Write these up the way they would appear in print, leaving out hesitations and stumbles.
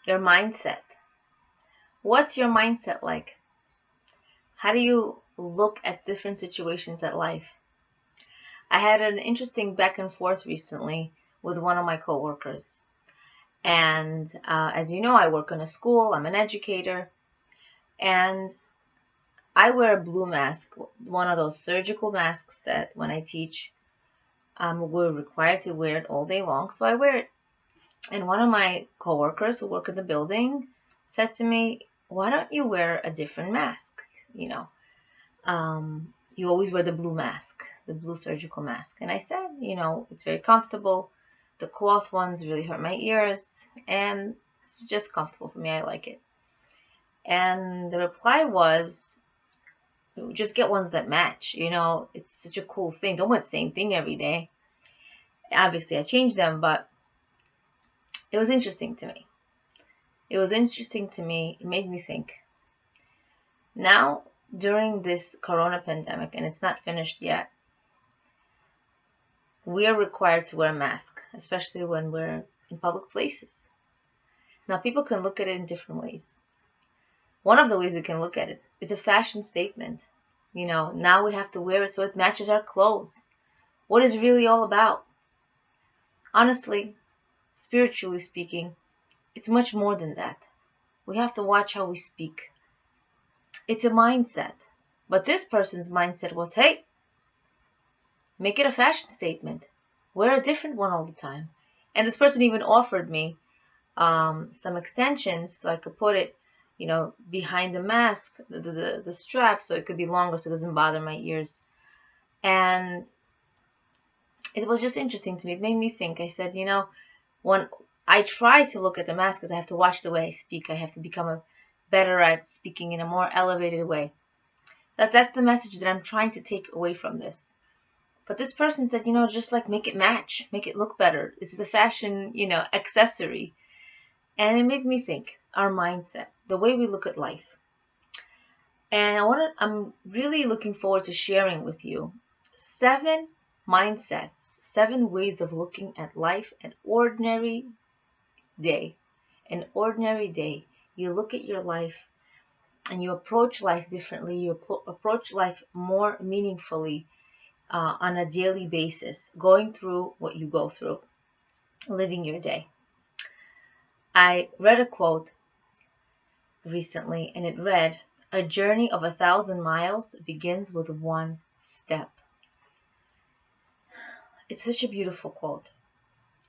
Your mindset. What's your mindset like? How do you look at different situations at life? I had an interesting back and forth recently with one of my coworkers. And as you know, I work in a school, I'm an educator, and I wear a blue mask, one of those surgical masks that when I teach, we're required to wear it all day long. So I wear it. And one of my coworkers who work in the building said to me, "Why don't you wear a different mask? You know, you always wear the blue mask, the blue surgical mask." And I said, it's very comfortable. The cloth ones really hurt my ears, and it's just comfortable for me. I like it. And the reply was, just get ones that match. It's such a cool thing. Don't wear the same thing every day. Obviously, I changed them, but it was interesting to me. It was interesting to me. It made me think. Now, during this corona pandemic, and it's not finished yet, we are required to wear a mask, especially when we're in public places. Now, people can look at it in different ways. One of the ways we can look at it is a fashion statement. Now we have to wear it so it matches our clothes. What is it really all about? Honestly, spiritually speaking, it's much more than that. We have to watch how we speak. It's a mindset. But this person's mindset was, hey, make it a fashion statement. Wear a different one all the time. And this person even offered me some extensions so I could put it, behind the mask, the strap, so it could be longer so it doesn't bother my ears. And it was just interesting to me. It made me think. I said, when I try to look at the mask, because I have to watch the way I speak, I have to become better at speaking in a more elevated way. That's the message that I'm trying to take away from this. But this person said, just like make it match, make it look better. This is a fashion, accessory. And it made me think, our mindset, the way we look at life. And I'm really looking forward to sharing with you 7 mindsets, 7 ways of looking at life, an ordinary day. An ordinary day. You look at your life and you approach life differently. You approach life more meaningfully on a daily basis, going through what you go through, living your day. I read a quote recently and it read, "A journey of 1,000 miles begins with one step." It's such a beautiful quote.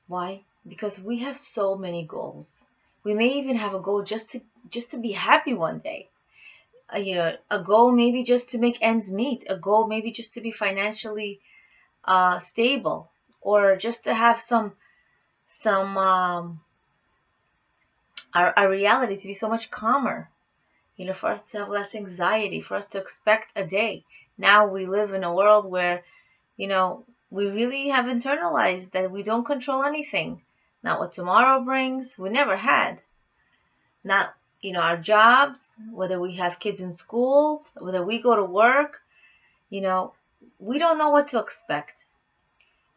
Why? Because we have so many goals. We may even have a goal just to be happy one day. A goal maybe just to make ends meet. A goal maybe just to be financially stable, or just to have some our reality to be so much calmer. For us to have less anxiety, for us to expect a day. Now we live in a world where, we really have internalized that we don't control anything. Not what tomorrow brings, we never had. Not, our jobs, whether we have kids in school, whether we go to work, we don't know what to expect.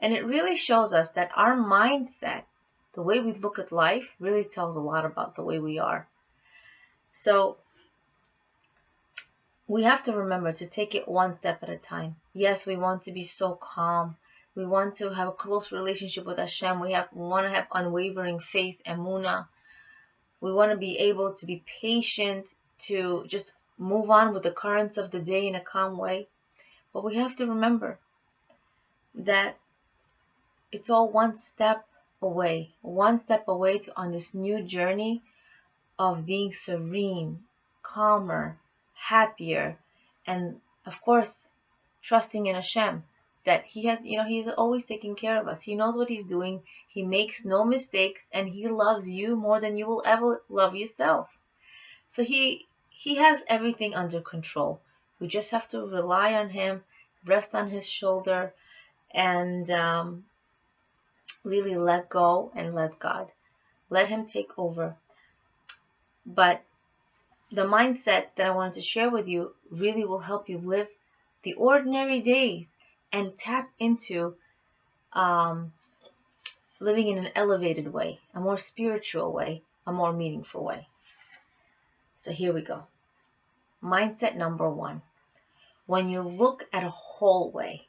And it really shows us that our mindset, the way we look at life, really tells a lot about the way we are. So we have to remember to take it one step at a time. Yes, we want to be so calm. We want to have a close relationship with Hashem. We want to have unwavering faith, emunah. We want to be able to be patient, to just move on with the currents of the day in a calm way. But we have to remember that it's all one step away on this new journey of being serene, calmer, happier, and of course, trusting in Hashem that He's always taking care of us. He knows what He's doing. He makes no mistakes, and He loves you more than you will ever love yourself. So He has everything under control. We just have to rely on Him, rest on His shoulder, and really let go and let God. Let Him take over. But the mindset that I wanted to share with you really will help you live the ordinary days and tap into living in an elevated way, a more spiritual way, a more meaningful way. So here we go. Mindset number 1. When you look at a hallway,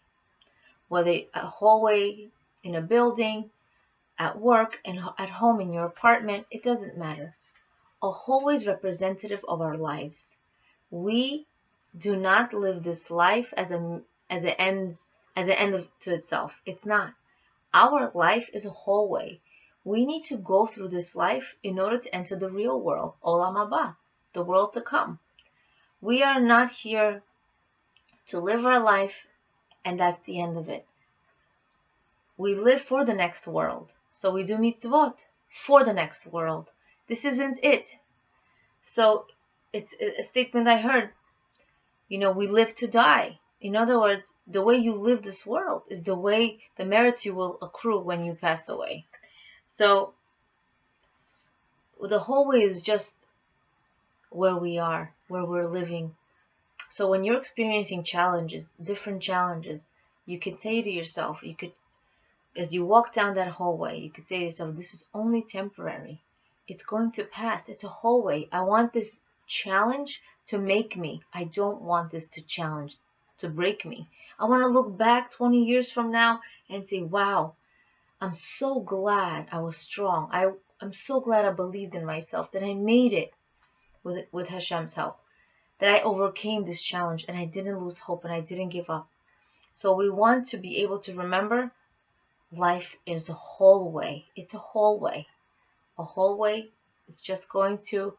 whether a hallway in a building, at work, and at home in your apartment, it doesn't matter. A hallway is representative of our lives. We do not live this life as an end to itself. It's not. Our life is a hallway. We need to go through this life in order to enter the real world, Olam Haba, the world to come. We are not here to live our life and that's the end of it. We live for the next world. So we do mitzvot for the next world. This isn't it. So it's a statement I heard. We live to die. In other words, the way you live this world is the way the merits you will accrue when you pass away. So the hallway is just where we are, where we're living. So when you're experiencing challenges, different challenges, you can say to yourself, as you walk down that hallway, you could say to yourself, this is only temporary. It's going to pass. It's a hallway. I want this challenge to make me. I don't want this to break me. I want to look back 20 years from now and say, wow, I'm so glad I was strong. I'm so glad I believed in myself, that I made it with Hashem's help, that I overcame this challenge and I didn't lose hope and I didn't give up. So we want to be able to remember life is a hallway. It's a hallway. A hallway is just going to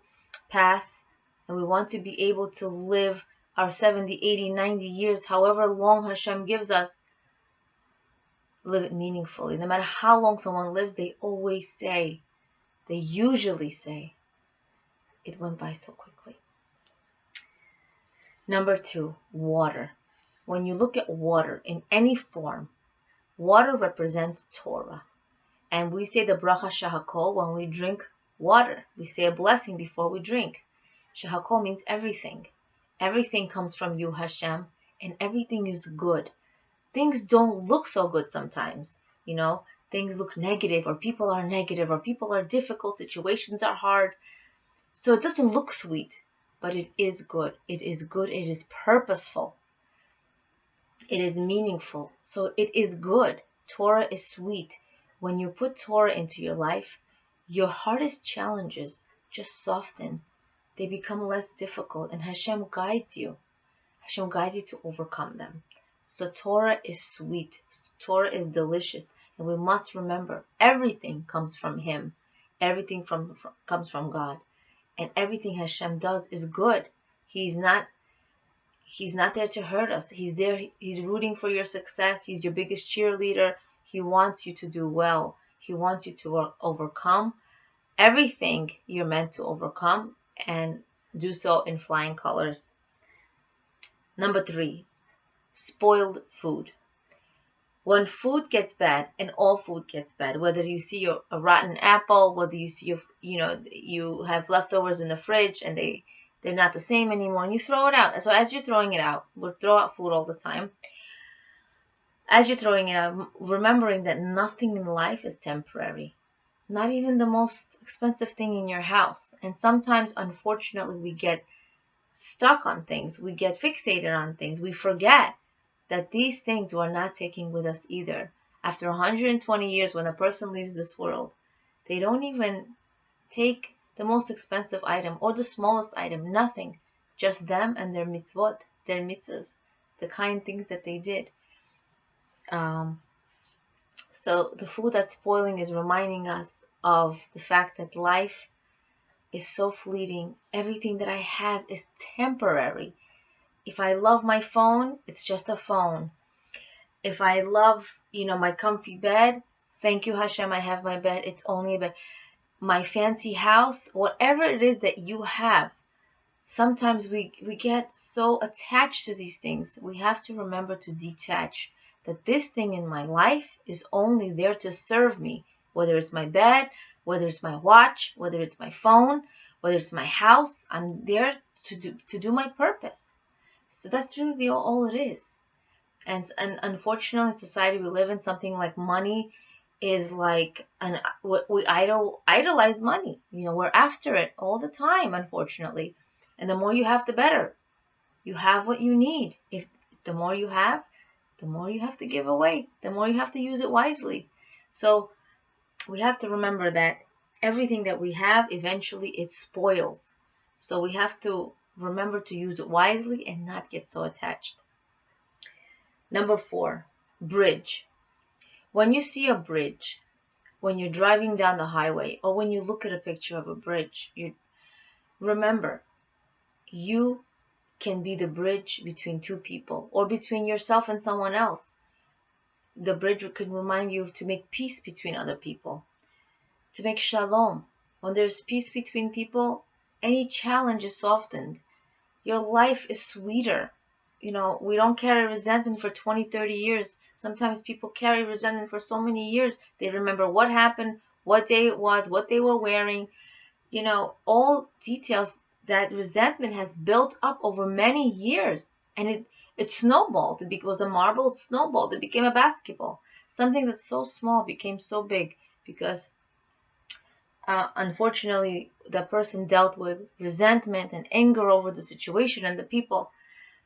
pass, and we want to be able to live our 70, 80, 90 years, however long Hashem gives us, live it meaningfully. No matter how long someone lives, they usually say, it went by so quickly. Number 2, water. When you look at water in any form, water represents Torah. And we say the bracha shahakol when we drink water. We say a blessing before we drink. Shahakol means everything. Everything comes from you, Hashem, and everything is good. Things don't look so good sometimes. Things look negative, or people are negative, or people are difficult, situations are hard. So it doesn't look sweet, but it is good. It is good. It is purposeful. It is meaningful. So it is good. Torah is sweet. When you put Torah into your life, your hardest challenges just soften. They become less difficult, and Hashem guides you. Hashem guides you to overcome them. So Torah is sweet. Torah is delicious. And we must remember, everything comes from Him. Everything comes from God. And everything Hashem does is good. He's not there to hurt us. He's there. He's rooting for your success. He's your biggest cheerleader. He wants you to do well. He wants you to overcome everything you're meant to overcome, and do so in flying colors. Number 3, spoiled food. When food gets bad, and all food gets bad, whether you see a rotten apple, whether you see you have leftovers in the fridge and they're not the same anymore, and you throw it out. So as you're throwing it out, we'll throw out food all the time. As you're throwing it out, remembering that nothing in life is temporary. Not even the most expensive thing in your house. And sometimes, unfortunately, we get stuck on things. We get fixated on things. We forget that these things we're not taking with us either. After 120 years, when a person leaves this world, they don't even take the most expensive item or the smallest item. Nothing. Just them and their mitzvot, their mitzvahs, the kind things that they did. So the food that's spoiling is reminding us of the fact that life is so fleeting. Everything that I have is temporary. If I love my phone, it's just a phone. If I love, my comfy bed, thank you Hashem, I have my bed. It's only a bed. My fancy house, whatever it is that you have, sometimes we get so attached to these things. We have to remember to detach. That this thing in my life is only there to serve me, whether it's my bed, whether it's my watch, whether it's my phone, whether it's my house. I'm there to do my purpose. So that's really all it is. And unfortunately, in society we live in, something like money is like we idolize money. We're after it all the time, unfortunately. And the more you have, the better. You have what you need. If the more you have, the more you have to give away, the more you have to use it wisely. So we have to remember that everything that we have, eventually it spoils. So we have to remember to use it wisely and not get so attached. Number 4, bridge. When you see a bridge, when you're driving down the highway, or when you look at a picture of a bridge, you remember, you can be the bridge between two people or between yourself and someone else. The bridge can remind you to make peace between other people, to make shalom. When there's peace between people, any challenge is softened. Your life is sweeter. We don't carry resentment for 20, 30 years. Sometimes people carry resentment for so many years. They remember what happened, what day it was, what they were wearing, all details. That resentment has built up over many years, and it snowballed. It was a marble, it snowballed. It became a basketball. Something that's so small became so big because unfortunately, the person dealt with resentment and anger over the situation and the people.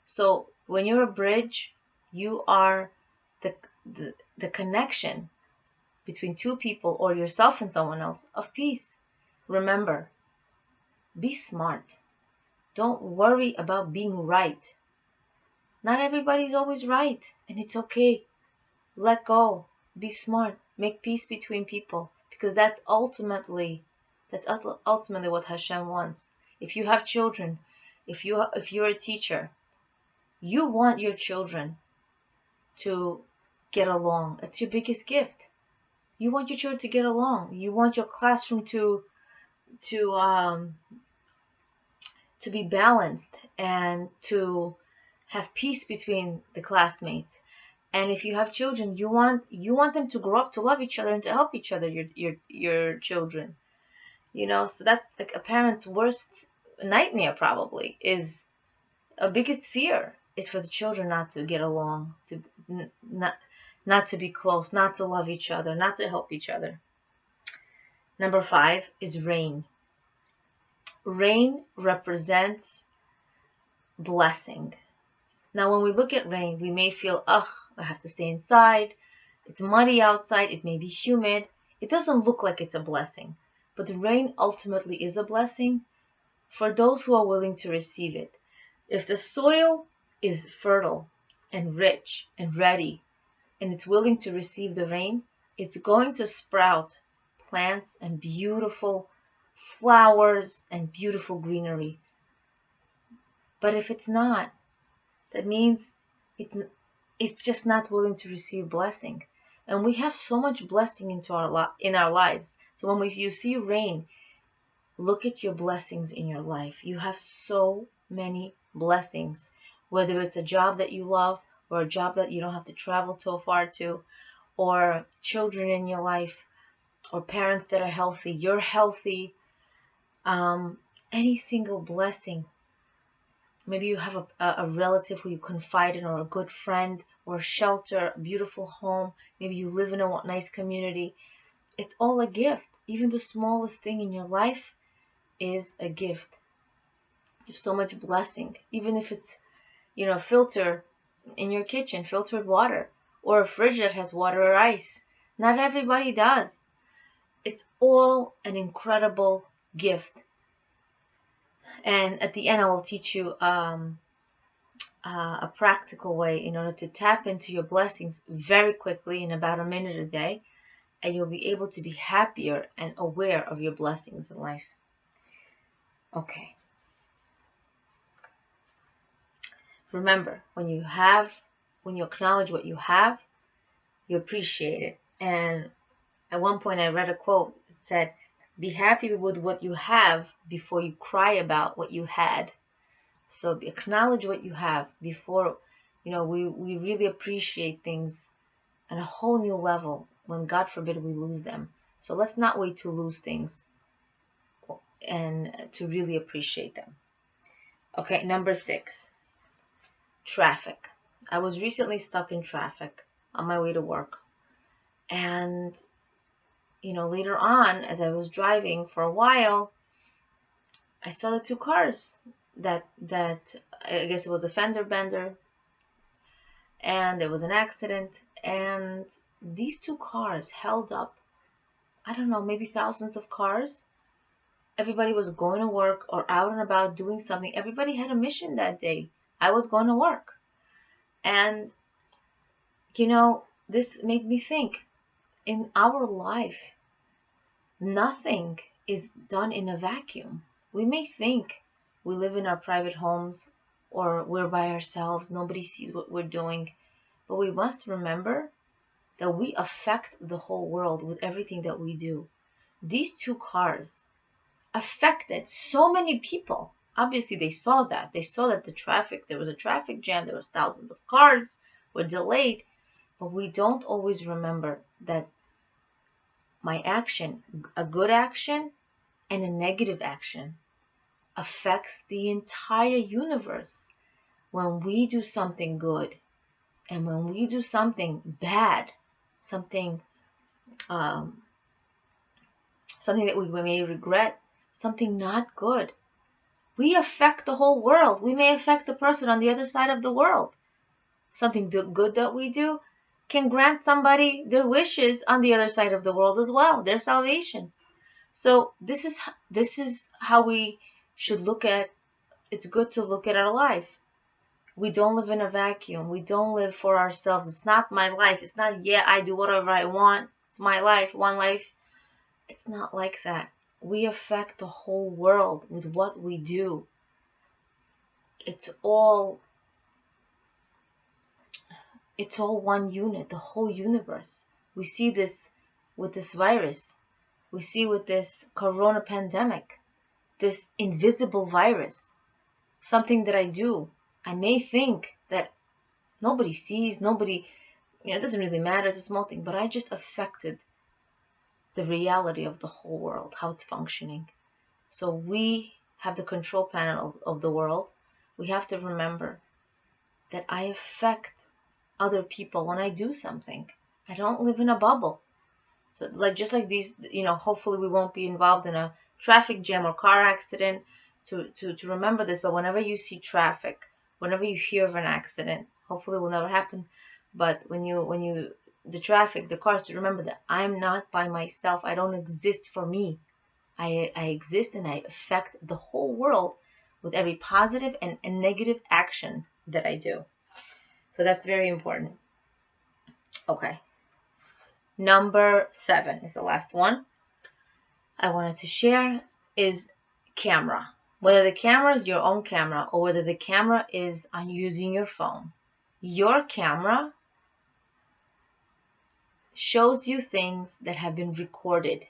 So when you're a bridge, you are the, the connection between two people or yourself and someone else of peace. Remember, be smart. Don't worry about being right. Not everybody's always right, and it's okay. Let go. Be smart. Make peace between people, because that's ultimately what Hashem wants. If you have children, if you're a teacher, you want your children to get along. It's your biggest gift. You want your children to get along. You want your classroom to um to be balanced and to have peace between the classmates. And if you have children, you want them to grow up to love each other and to help each other, your children. So that's like a parent's worst nightmare, probably, is a biggest fear is for the children not to get along, to not to be close, not to love each other, not to help each other. Number 5 is rain. Rain represents blessing. Now, when we look at rain, we may feel, ugh, I have to stay inside. It's muddy outside. It may be humid. It doesn't look like it's a blessing. But the rain ultimately is a blessing for those who are willing to receive it. If the soil is fertile and rich and ready, and it's willing to receive the rain, it's going to sprout plants and beautiful flowers and beautiful greenery. But if it's not, that means it's just not willing to receive blessing. And we have so much blessing in our lives. So when you see rain, look at your blessings in your life. You have so many blessings, whether it's a job that you love, or a job that you don't have to travel so far to, or children in your life, or parents that are healthy, you're healthy, any single blessing. Maybe you have a relative who you confide in, or a good friend, or shelter, a beautiful home. Maybe you live in a nice community. It's all a gift. Even the smallest thing in your life is a gift. There's so much blessing. Even if it's, filter in your kitchen, filtered water, or a fridge that has water or ice. Not everybody does. It's all an incredible gift. And at the end, I will teach you a practical way in order to tap into your blessings very quickly in about a minute a day, and you'll be able to be happier and aware of your blessings in life. Okay. Remember, when you acknowledge what you have, you appreciate it. And at one point I read a quote that said, be happy with what you have before you cry about what you had. So acknowledge what you have before, we really appreciate things at a whole new level when, God forbid, we lose them. So let's not wait to lose things and to really appreciate them. Okay, number 6, traffic. I was recently stuck in traffic on my way to work. And later on, as I was driving for a while, I saw the two cars that I guess it was a fender bender, and there was an accident, and these two cars held up, I don't know, maybe thousands of cars. Everybody was going to work or out and about doing something. Everybody had a mission that day. I was going to work. And, this made me think, in our life, nothing is done in a vacuum. We may think we live in our private homes or we're by ourselves, nobody sees what we're doing, but we must remember that we affect the whole world with everything that we do. These two cars affected so many people. Obviously, they saw that. They saw that there was a traffic jam, there was thousands of cars were delayed, but we don't always remember that my action, a good action and a negative action, affects the entire universe. When we do something good and when we do something bad, something something that we may regret, something not good, we affect the whole world. We may affect the person on the other side of the world. Something good that we do can grant somebody their wishes on the other side of the world as well, their salvation. So this is how we should look at. It's good to look at our life. We don't live in a vacuum. We don't live for ourselves. It's not my life. It's not, I do whatever I want. It's my life, one life. It's not like that. We affect the whole world with what we do. It's all one unit, the whole universe. We see this with this virus. We see with this corona pandemic, this invisible virus. Something that I do, I may think that nobody sees, it doesn't really matter, it's a small thing, but I just affected the reality of the whole world, how it's functioning. So we have the control panel of the world. We have to remember that I affect other people when I do something. I don't live in a bubble. So just like these, hopefully we won't be involved in a traffic jam or car accident to remember this. But whenever you see traffic, whenever you hear of an accident, hopefully it will never happen. But the traffic, the cars, to remember that I'm not by myself. I don't exist for me. I exist and I affect the whole world with every positive and negative action that I do. So that's very important. Okay. Number 7 is the last one I wanted to share, is camera. Whether the camera is your own camera or whether the camera is on using your phone, your camera shows you things that have been recorded,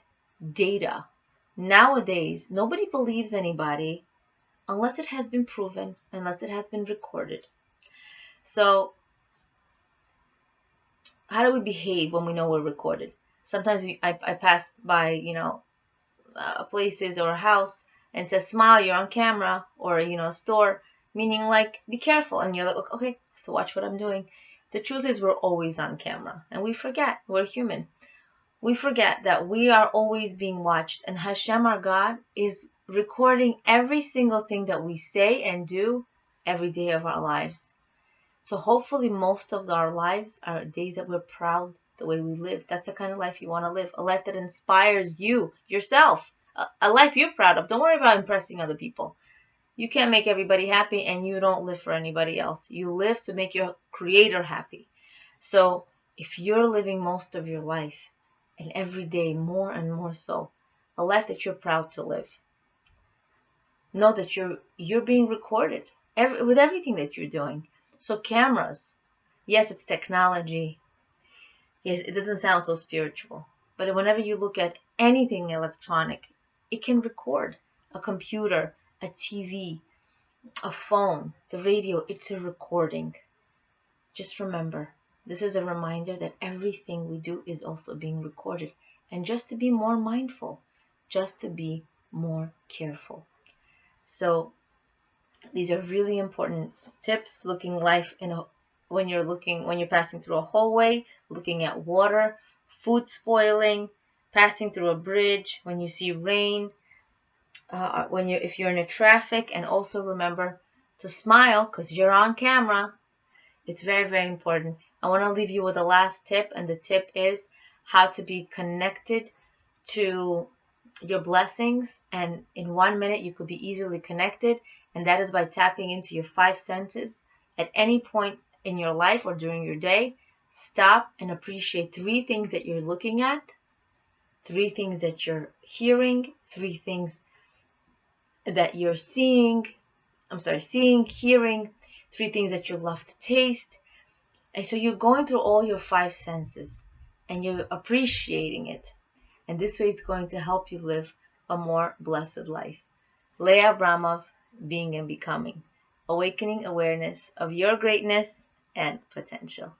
data. Nowadays, nobody believes anybody unless it has been proven, unless it has been recorded. So, how do we behave when we know we're recorded? Sometimes I pass by, places or a house and says, smile, you're on camera, or, a store, meaning like, be careful. And you're like, okay, I have to watch what I'm doing. The truth is we're always on camera and we forget we're human. We forget that we are always being watched, and Hashem, our God, is recording every single thing that we say and do every day of our lives. So hopefully most of our lives are days that we're proud the way we live. That's the kind of life you want to live. A life that inspires you, yourself. A life you're proud of. Don't worry about impressing other people. You can't make everybody happy, and you don't live for anybody else. You live to make your creator happy. So if you're living most of your life, and every day more and more so, a life that you're proud to live, know that you're being recorded with everything that you're doing. So cameras, yes, it's technology. Yes, it doesn't sound so spiritual, but whenever you look at anything electronic, it can record. A computer, a TV, a phone, the radio, it's a recording. Just remember, this is a reminder that everything we do is also being recorded. And just to be more mindful, just to be more careful. So these are really important tips. Looking life when you're passing through a hallway, looking at water, food spoiling, passing through a bridge, when you see rain, if you're in a traffic, and also remember to smile because you're on camera. It's very, very important. I want to leave you with a last tip, and the tip is how to be connected to your blessings. And in 1 minute, you could be easily connected, and that is by tapping into your five senses. At any point in your life or during your day, stop and appreciate three things that you're looking at, three things that you're hearing, three things that you're seeing, hearing, three things that you love to taste. And so you're going through all your five senses and you're appreciating it. And this way it's going to help you live a more blessed life. Leah Abramov, Being and Becoming, awakening awareness of your greatness and potential.